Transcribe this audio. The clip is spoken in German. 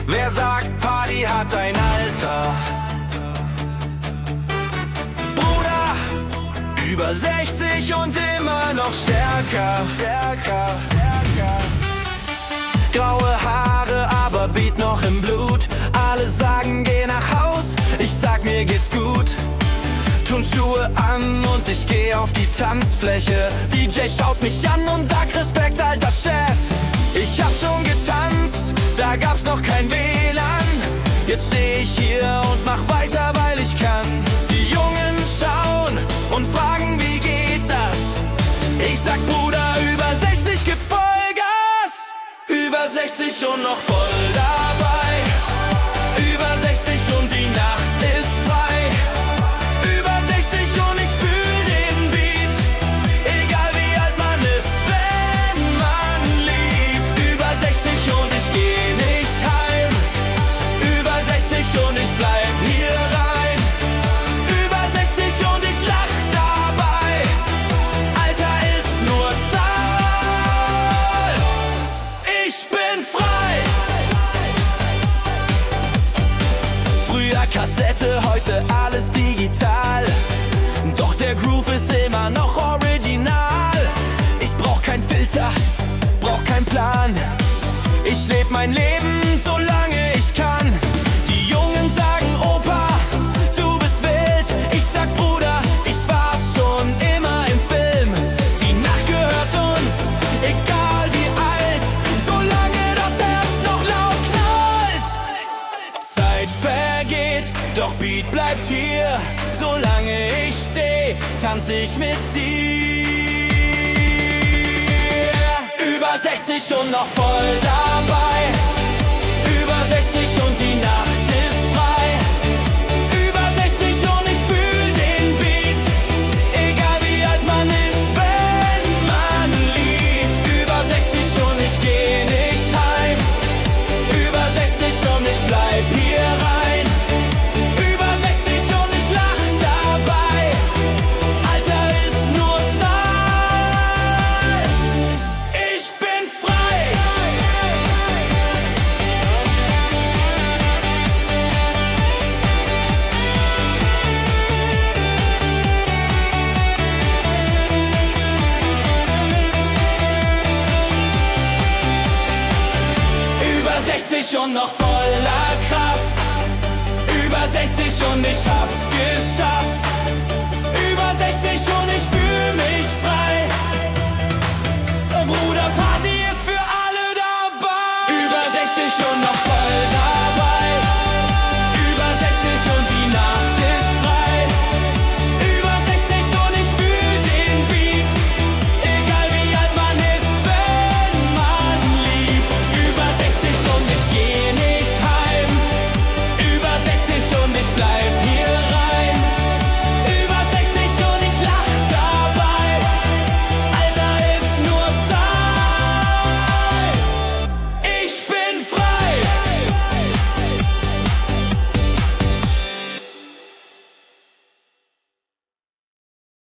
Wer sagt, Party hat ein Alter? Bruder, über 60 und immer noch stärker. Graue Haare, aber Beat noch im Blut. Alle sagen, geh nach Haus, ich sag, mir geht's gut. Turnschuhe an und ich geh auf die Tanzfläche. DJ schaut mich an und sagt, Respekt, alter Chef. Ich hab schon getanzt, da gab's noch kein WLAN. Jetzt steh ich hier und mach weiter, weil ich kann. Die Jungen schauen und fragen, wie geht das? Ich sag, Bruder, über 60 gibt Vollgas. Über 60 und noch voll dabei. Über 60 und die Nacht ist frei. Über 60 und ich fühl den Beat. Egal wie alt man ist, wenn man liebt. Über 60 und ich geh nicht heim. Über 60 und ich bleib hier rein. Über 60 und ich lach dabei. Alter ist nur Zahl. Ich bin frei. Früher Kassette, heute alles digital. Doch der Groove ist immer noch original. Ich brauch kein Filter, brauch kein Plan. Ich leb mein Leben, solange ich kann. Die Jungen sagen, Opa, du bist wild. Ich sag, Bruder, ich war schon immer im Film. Die Nacht gehört uns, egal wie alt, solange das Herz noch laut knallt. Zeit vergeht, doch Beat bleibt hier. Solange ich steh, tanz ich mit dir. Über 60 und noch voll dabei. Über 60 und die Nacht ist frei. Über 60 und ich fühl den Beat. Egal wie alt man ist, wenn man liebt. Über 60 und ich geh nicht heim. Über 60 und ich bleib hier rein. Über 60 und ich lach dabei. Alter ist nur Zahl. Ich bin frei. Über 60 und noch voller Kraft. Über 60 und ich hab's geschafft. Über 60 und ich fühl mich frei. Bruder,